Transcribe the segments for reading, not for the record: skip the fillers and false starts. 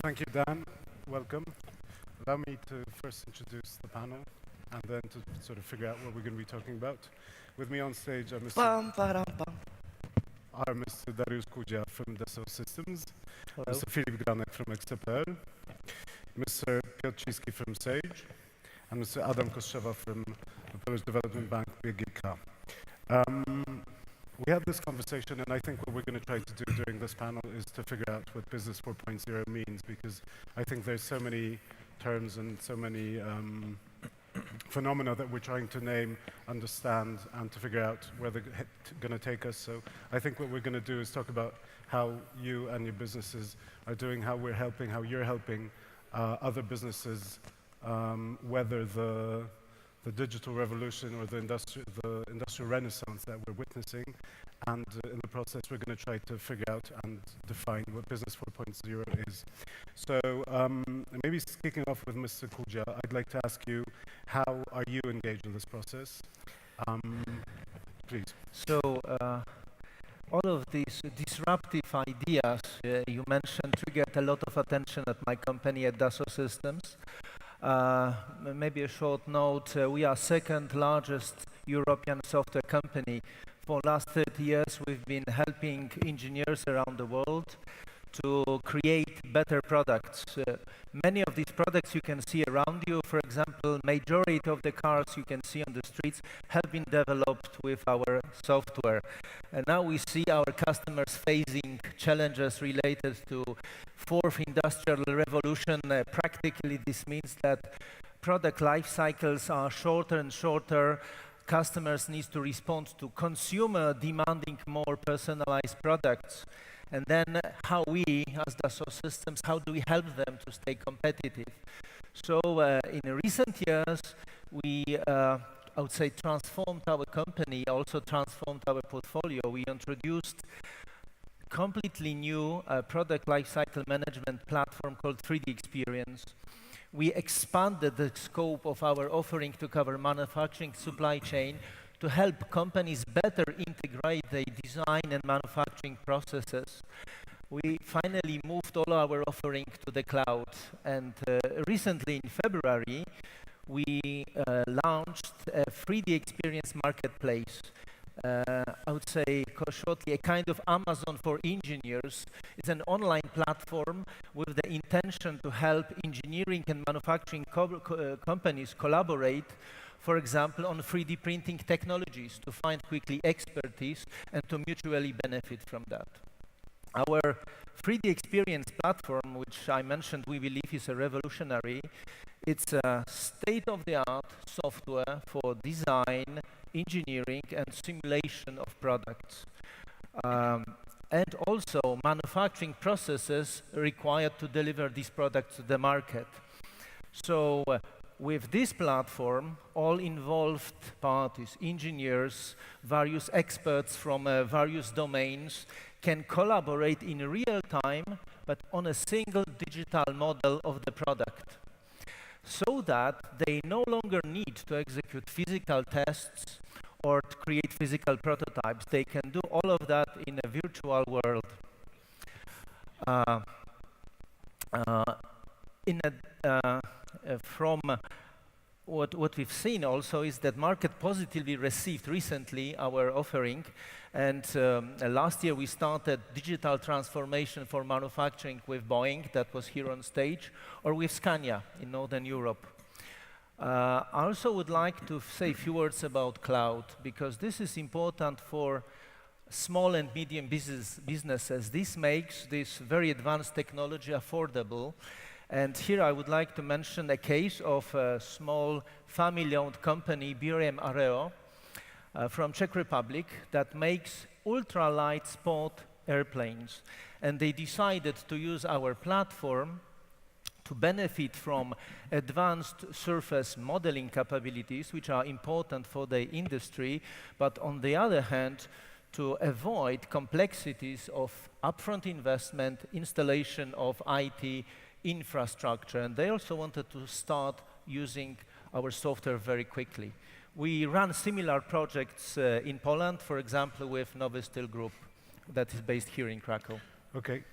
Thank you, Dan. Welcome. Allow me to first introduce the panel and then to sort of figure out what we're going to be talking about. With me on stage are Mr. Dariusz Kudzia from Dassault Systèmes, Mr. Filip Granek from XTPL, Mr. Piotr Ciski from Sage, and Mr. Kostrzewa from the Polish Development Bank, Polityka. We had this conversation, and I think what we're going to try to do during this panel is to figure out what Business 4.0 means, because I think there's so many terms and so many phenomena that we're trying to name, understand, and to figure out where they're going to take us. So I think what we're going to do is talk about how you and your businesses are doing, how we're helping, how you're helping other businesses weather the digital revolution or the industrial renaissance that we're witnessing. And in the process, we're going to try to figure out and define what Business 4.0 is. So maybe kicking off with Mr. Kudzia, I'd like to ask you, how are you engaged in this process? Please. So all of these disruptive ideas you mentioned to get a lot of attention at my company at Dassault Systèmes. Maybe a short note, we are second largest European software company. For the last 30 years, we've been helping engineers around the world to create better products. Many of these products you can see around you, for example, majority of the cars you can see on the streets have been developed with our software. And now we see our customers facing challenges related to fourth industrial revolution. Practically, this means that product life cycles are shorter and shorter. Customers need to respond to consumer demanding more personalized products. And then how we, as Dassault Systèmes, how do we help them to stay competitive? So in recent years, we, I would say, transformed our company, also transformed our portfolio. We introduced completely new product lifecycle management platform called 3D Experience. We expanded the scope of our offering to cover manufacturing supply chain to help companies better integrate their design and manufacturing processes. We finally moved all our offering to the cloud. And recently in February, we launched a 3D Experience Marketplace. I would say shortly a kind of Amazon for engineers. It's an online platform with the intention to help engineering and manufacturing companies collaborate, for example, on 3D printing technologies to find quickly expertise and to mutually benefit from that. Our 3D Experience platform, which I mentioned we believe is a revolutionary, it's a state-of-the-art software for design, engineering, and simulation of products. And also manufacturing processes required to deliver these products to the market. So with this platform, all involved parties, engineers, various experts from various domains can collaborate in real time, but on a single digital model of the product, so that they no longer need to execute physical tests or to create physical prototypes. They can do all of that in a virtual world. From what we've seen also is that market positively received recently our offering, and last year we started digital transformation for manufacturing with Boeing, that was here on stage, or with Scania in Northern Europe. I also would like to say a few words about cloud, because this is important for small and medium businesses. This makes this very advanced technology affordable. And here I would like to mention a case of a small family-owned company, BRM Areo, from Czech Republic, that makes ultralight sport airplanes. And they decided to use our platform to benefit from advanced surface modeling capabilities, which are important for the industry, but on the other hand, to avoid complexities of upfront investment, installation of IT infrastructure. And they also wanted to start using our software very quickly. We run similar projects in Poland, for example, with Nowy Styl Group, that is based here in Krakow. Okay,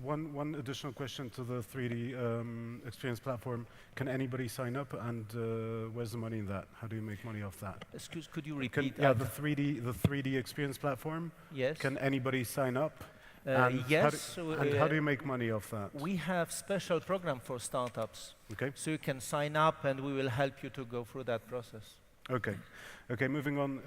one additional question to the 3D experience platform. Can anybody sign up, and where's the money in that? How do you make money off that? Excuse, could you repeat Yeah, that? the 3D experience platform. Yes. Can anybody sign up? Yes. And how do you make money off that? We have special program for startups. Okay. So you can sign up and we will help you to go through that process. Okay. Okay, moving on.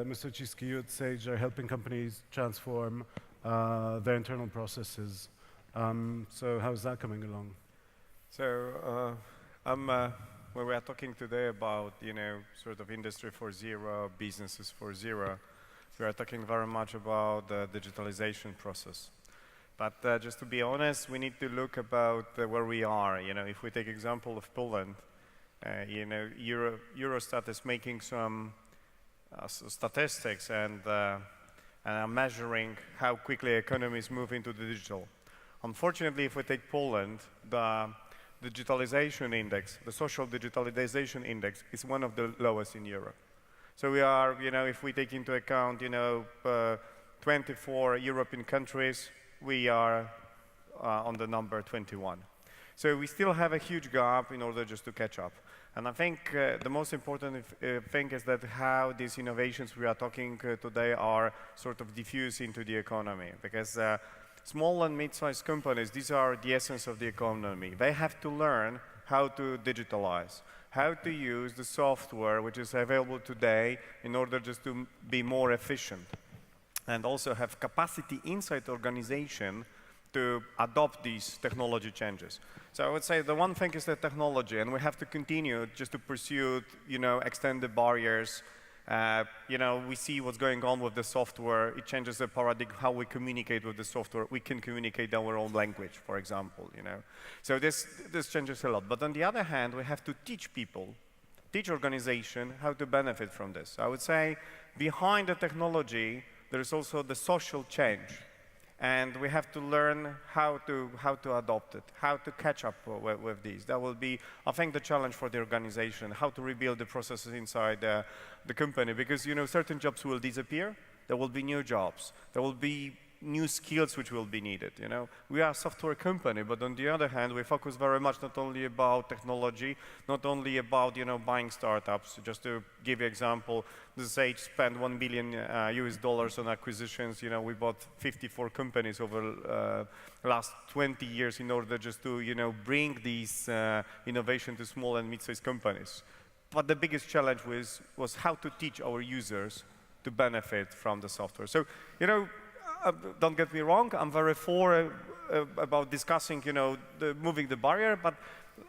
Mr. Ciski, you at Sage are helping companies transform their internal processes. So how's that coming along? So when we are talking today about, sort of industry 4.0, businesses 4.0, we are talking very much about the digitalization process. But just to be honest, we need to look about where we are. If we take example of Poland, Eurostat is making some statistics and measuring how quickly economies move into the digital. Unfortunately, if we take Poland, the digitalization index, the social digitalization index, is one of the lowest in Europe. So we are, if we take into account, 24 European countries, we are on the number 21. So we still have a huge gap in order just to catch up. And I think the most important thing is that how these innovations we are talking today are sort of diffused into the economy. Because small and mid-sized companies, these are the essence of the economy. They have to learn how to digitalize, how to use the software which is available today in order just to be more efficient, and also have capacity inside the organization to adopt these technology changes. So I would say the one thing is the technology, and we have to continue just to pursue, extend the barriers. We see what's going on with the software. It changes the paradigm, how we communicate with the software. We can communicate our own language, for example, So this changes a lot. But on the other hand, we have to teach people, teach organization how to benefit from this. I would say behind the technology, there is also the social change. And we have to learn how to adopt it, how to catch up with these. That will be, I think, the challenge for the organization, how to rebuild the processes inside the company. Because, certain jobs will disappear. There will be new jobs. There will be new skills which will be needed, We are a software company, but on the other hand, we focus very much not only about technology, not only about, buying startups. Just to give you an example, the Sage spent $1 billion US on acquisitions. We bought 54 companies over last 20 years in order just to, bring these innovation to small and mid-sized companies. But the biggest challenge was how to teach our users to benefit from the software. So, don't get me wrong, I'm very for about discussing, moving the barrier, but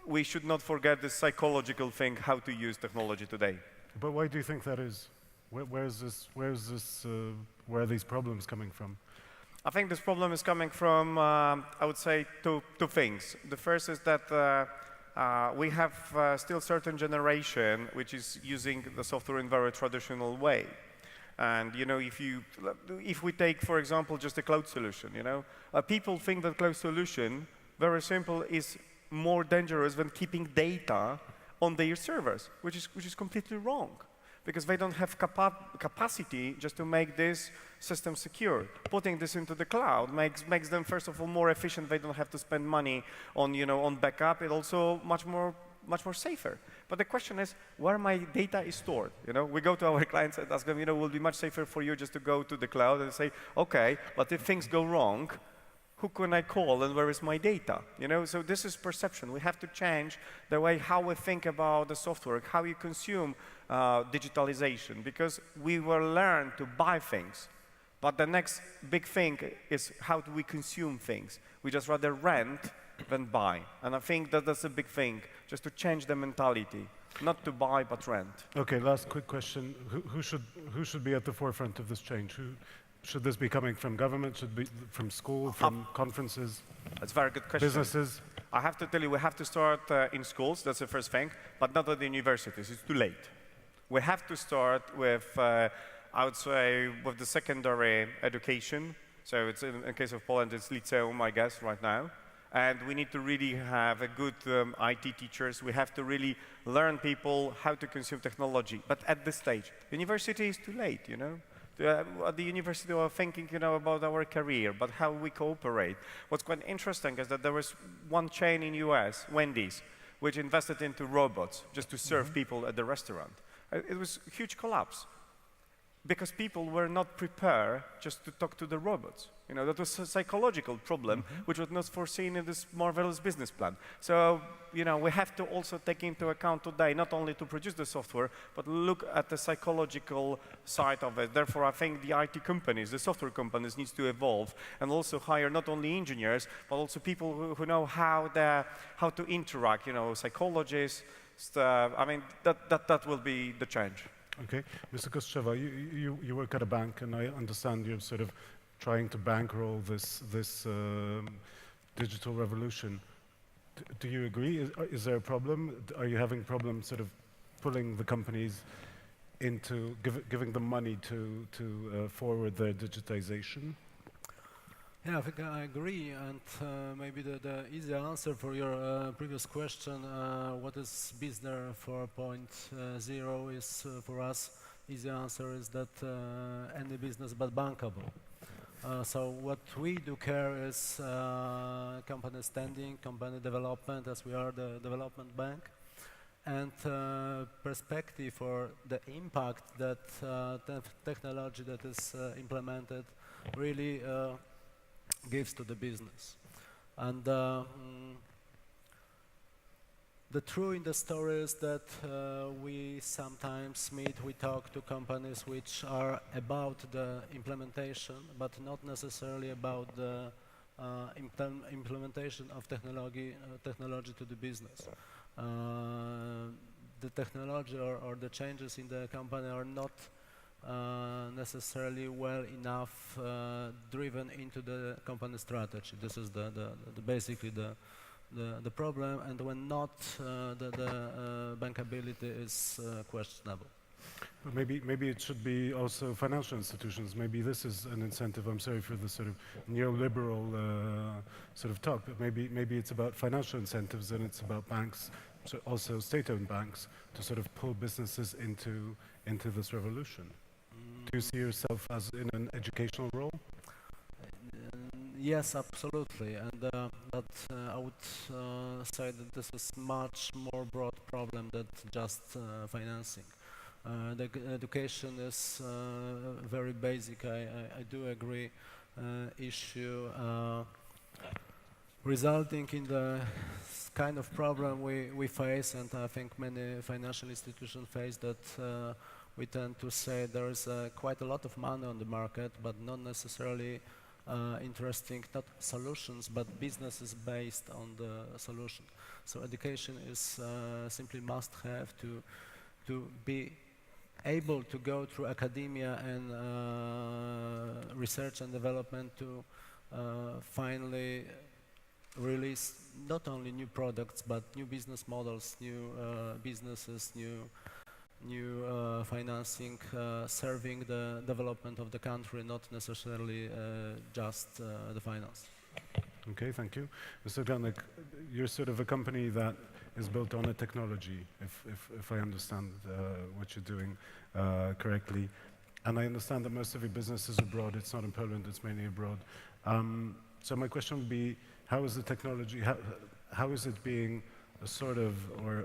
we should not forget the psychological thing, how to use technology today. But why do you think that is? Where are these problems coming from? I think this problem is coming from, I would say, two things. The first is that we have still certain generation which is using the software in very traditional way. And if we take, for example, just a cloud solution, people think that cloud solution, very simple, is more dangerous than keeping data on their servers, which is completely wrong, because they don't have capacity just to make this system secure. Putting this into the cloud makes them, first of all, more efficient. They don't have to spend money on on backup. It also much more safer. But the question is, where my data is stored? We go to our clients and ask them, it will be much safer for you just to go to the cloud and say, okay, but if things go wrong, who can I call and where is my data? So this is perception. We have to change the way how we think about the software, how you consume digitalization, because we will learn to buy things. But the next big thing is, how do we consume things? We just rather rent than buy. And I think that that's a big thing, just to change the mentality, not to buy but rent. Okay, last quick question. Who should be at the forefront of this change? Should this be coming from government? Should it be from school, from conferences? That's a very good question. Businesses? I have to tell you, we have to start in schools, that's the first thing, but not at the universities, it's too late. We have to start with, I would say, with the secondary education. So it's in case of Poland, it's Liceum, I guess, right now. And we need to really have a good IT teachers. We have to really learn people how to consume technology. But at this stage, university is too late, At the university, we were thinking, about our career, but how we cooperate. What's quite interesting is that there was one chain in US, Wendy's, which invested into robots just to serve people at the restaurant. It was a huge collapse because people were not prepared just to talk to the robots. That was a psychological problem which was not foreseen in this marvelous business plan. So, we have to also take into account today, not only to produce the software, but look at the psychological side of it. Therefore, I think the IT companies, the software companies needs to evolve and also hire not only engineers, but also people who know how to interact, psychologists. I mean, that will be the change. Okay, Mr. Kostrzewa, you work at a bank, and I understand you're sort of trying to bankroll this digital revolution. Do you agree? Is there a problem? Are you having problems sort of pulling the companies into giving them money to forward their digitization? Yeah, I think I agree, and maybe the easy answer for your previous question, what is business 4.0 is for us, easy answer is that any business but bankable. So what we do care is company standing, company development, as we are the development bank, and perspective for the impact that the technology that is implemented really gives to the business. And the true in the story is that we sometimes we talk to companies which are about the implementation, but not necessarily about the implementation of technology to the business. The technology or the changes in the company are not necessarily well enough driven into the company strategy. This is basically the problem, and when not, the bankability is questionable. Maybe it should be also financial institutions. Maybe this is an incentive. I'm sorry for the sort of neoliberal sort of talk, but maybe it's about financial incentives, and it's about banks, so also state-owned banks, to sort of pull businesses into this revolution. Do you see yourself as in an educational role? Yes, absolutely, and but I would say that this is much more broad problem than just financing. The education is very basic. I do agree. Issue resulting in the kind of problem we face, and I think many financial institutions face that. We tend to say there is quite a lot of money on the market, but not necessarily interesting, not solutions, but businesses based on the solution. So education is simply must have to be able to go through academia and research and development to finally release not only new products, but new business models, new businesses, new financing, serving the development of the country, not necessarily just the finance. Okay, thank you. Mr. Granek, you're sort of a company that is built on a technology, if I understand what you're doing correctly. And I understand that most of your business is abroad. It's not in Poland, it's mainly abroad. So my question would be, how is the technology, how is it being a sort of, or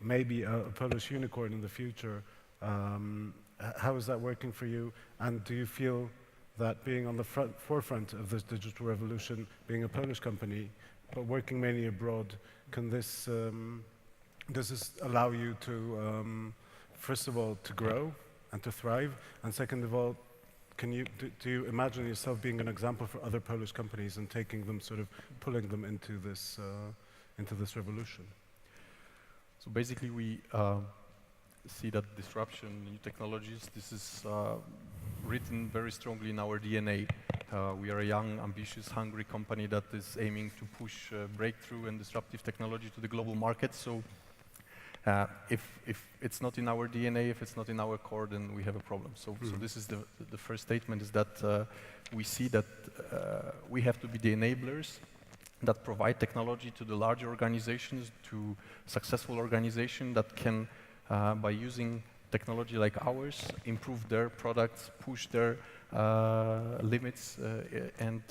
maybe a Polish unicorn in the future? How is that working for you? And do you feel that being on the forefront of this digital revolution, being a Polish company, but working mainly abroad, does this allow you to, first of all, to grow and to thrive? And second of all, do you imagine yourself being an example for other Polish companies and taking them, sort of pulling them into this revolution? So basically, we see that disruption, new technologies, this is written very strongly in our DNA. We are a young, ambitious, hungry company that is aiming to push breakthrough and disruptive technology to the global market. So if it's not in our DNA, if it's not in our core, then we have a problem. So this is the first statement, is that we see that we have to be the enablers that provide technology to the larger organizations, to successful organizations that can, by using technology like ours, improve their products, push their limits, and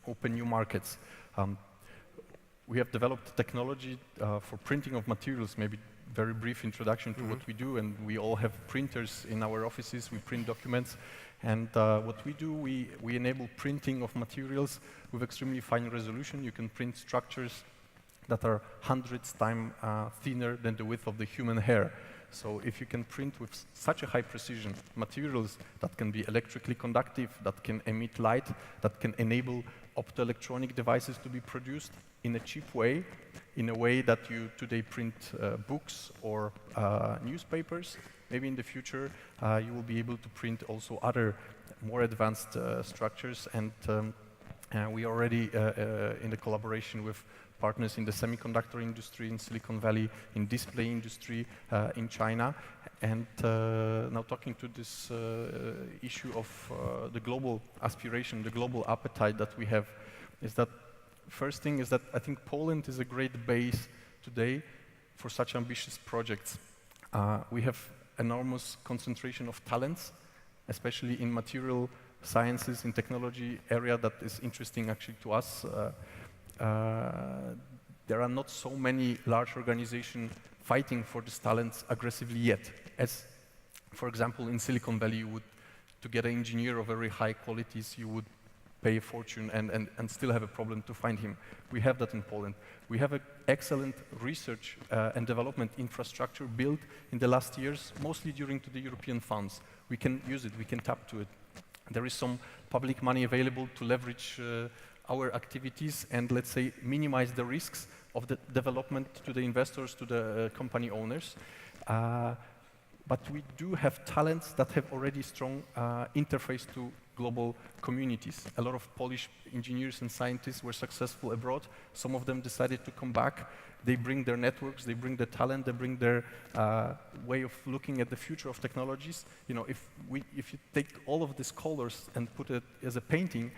open new markets. We have developed technology for printing of materials, maybe very brief introduction to what we do, and we all have printers in our offices, we print documents, and what we do, we enable printing of materials with extremely fine resolution. You can print structures that are hundreds times thinner than the width of the human hair. So if you can print with such a high precision materials that can be electrically conductive, that can emit light, that can enable optoelectronic devices to be produced in a cheap way, in a way that you today print books or newspapers, maybe in the future you will be able to print also other more advanced structures, and we are already in the collaboration with partners in the semiconductor industry in Silicon Valley, in display industry in China, and now talking to this issue of the global aspiration, the global appetite that we have, is that first thing is that I think Poland is a great base today for such ambitious projects. We have enormous concentration of talents, especially in material sciences, in technology area that is interesting actually to us. There are not so many large organizations fighting for these talents aggressively yet. As, for example, in Silicon Valley, to get an engineer of very high qualities, you would pay a fortune and still have a problem to find him. We have that in Poland. We have an excellent research and development infrastructure built in the last years, mostly during to the European funds. We can use it, we can tap to it. There is some public money available to leverage our activities and, let's say, minimize the risks of the development to the investors, to the company owners. But we do have talents that have already strong interface to global communities. A lot of Polish engineers and scientists were successful abroad. Some of them decided to come back. They bring their networks, they bring their talent, they bring their way of looking at the future of technologies. You know, if you take all of these colors and put it as a painting,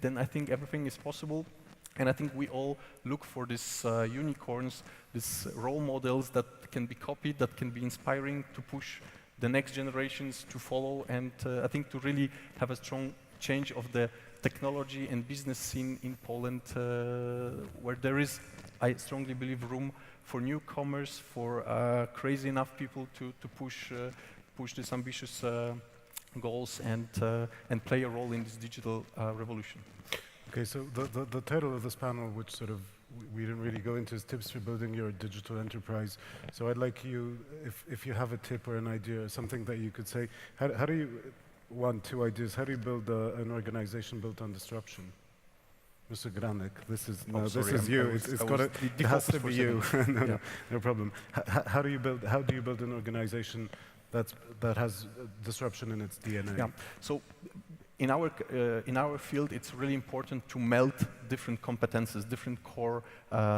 then I think everything is possible. And I think we all look for these unicorns, these role models that can be copied, that can be inspiring to push the next generations to follow, and I think to really have a strong change of the technology and business scene in Poland, where there is, I strongly believe, room for newcomers, for crazy enough people to push these ambitious goals and play a role in this digital revolution. Okay, so the title of this panel, which sort of we didn't really go into, is Tips for Building Your Digital Enterprise. So I'd like you, if you have a tip or an idea or something that you could say, how do you, two ideas, how do you build an organization built on disruption? Mr. Granek, this is you. It has to be you. No problem. How do you build an organization that has disruption in its DNA? Yeah. So in our field, it's really important to melt different competences, different core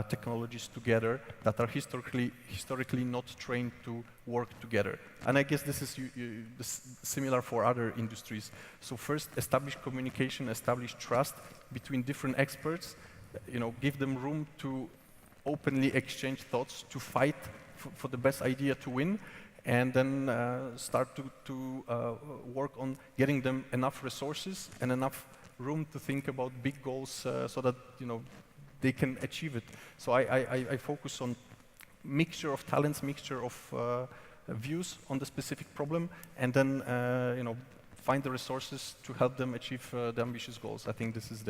technologies together that are historically not trained to work together. And I guess this is similar for other industries. So first, establish communication, establish trust between different experts. You know, give them room to openly exchange thoughts, to fight for the best idea to win. And then start to work on getting them enough resources and enough room to think about big goals so that, you know, they can achieve it. So I focus on mixture of talents, mixture of views on the specific problem, and then you know, find the resources to help them achieve the ambitious goals. I think this is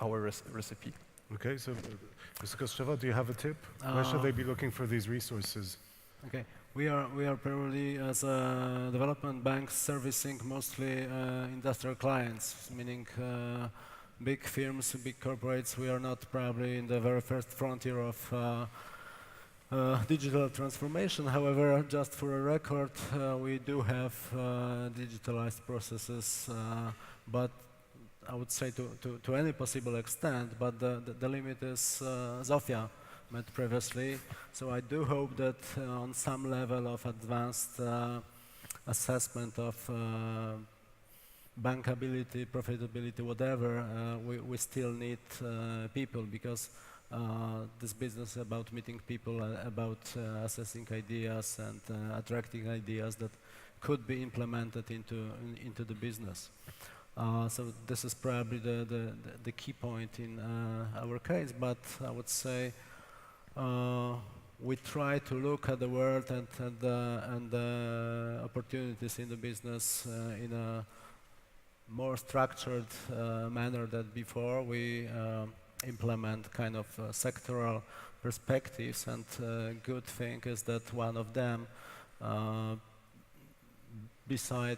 our recipe. Okay, so Mr. Kostrzewa, do you have a tip? Where should they be looking for these resources? Okay. We are probably, as a development bank, servicing mostly industrial clients, meaning big firms, big corporates. We are not probably in the very first frontier of digital transformation. However, just for a record, we do have digitalized processes, but I would say to any possible extent, but the limit is Zofia met previously. So I do hope that on some level of advanced assessment of bankability, profitability, whatever, we still need people, because this business about meeting people, about assessing ideas and attracting ideas that could be implemented into the business. So this is probably the key point in our case, but I would say we try to look at the world and the opportunities in the business in a more structured manner than before. We implement kind of sectoral perspectives, and good thing is that one of them, beside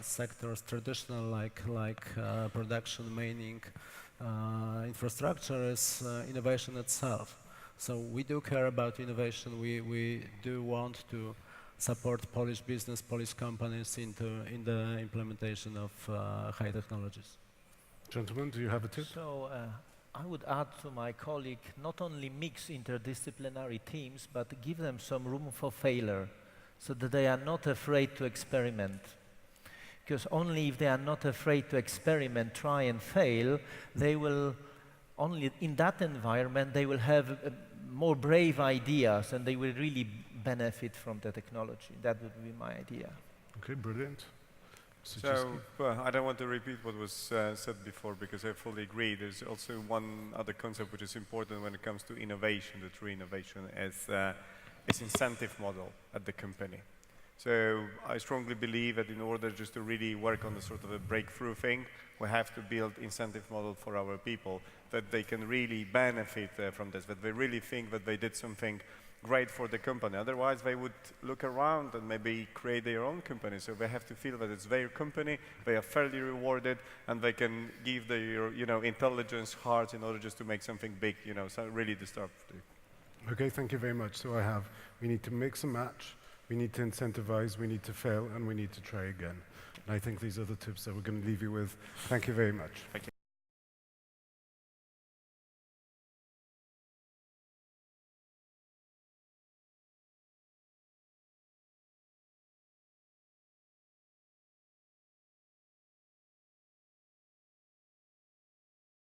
sectors traditional like production, mining, infrastructure, is innovation itself. So we do care about innovation. We do want to support Polish business, Polish companies in the implementation of high technologies. Gentlemen, do you have a tip? So I would add to my colleague, not only mix interdisciplinary teams, but give them some room for failure, so that they are not afraid to experiment. Because only if they are not afraid to experiment, try and fail, they will, only in that environment, they will have more brave ideas, and they will really benefit from the technology. That would be my idea. Okay, brilliant. So I don't want to repeat what was said before, because I fully agree. There's also one other concept which is important when it comes to innovation, the true innovation, is incentive model at the company. So I strongly believe that in order just to really work on the sort of a breakthrough thing, we have to build incentive model for our people, that they can really benefit from this, that they really think that they did something great for the company. Otherwise, they would look around and maybe create their own company. So they have to feel that it's their company, they are fairly rewarded, and they can give their, intelligence, heart in order just to make something big, so really disruptive. Okay, thank you very much. So we need to mix and match, we need to incentivize, we need to fail, and we need to try again. And I think these are the tips that we're going to leave you with. Thank you very much. Thank you.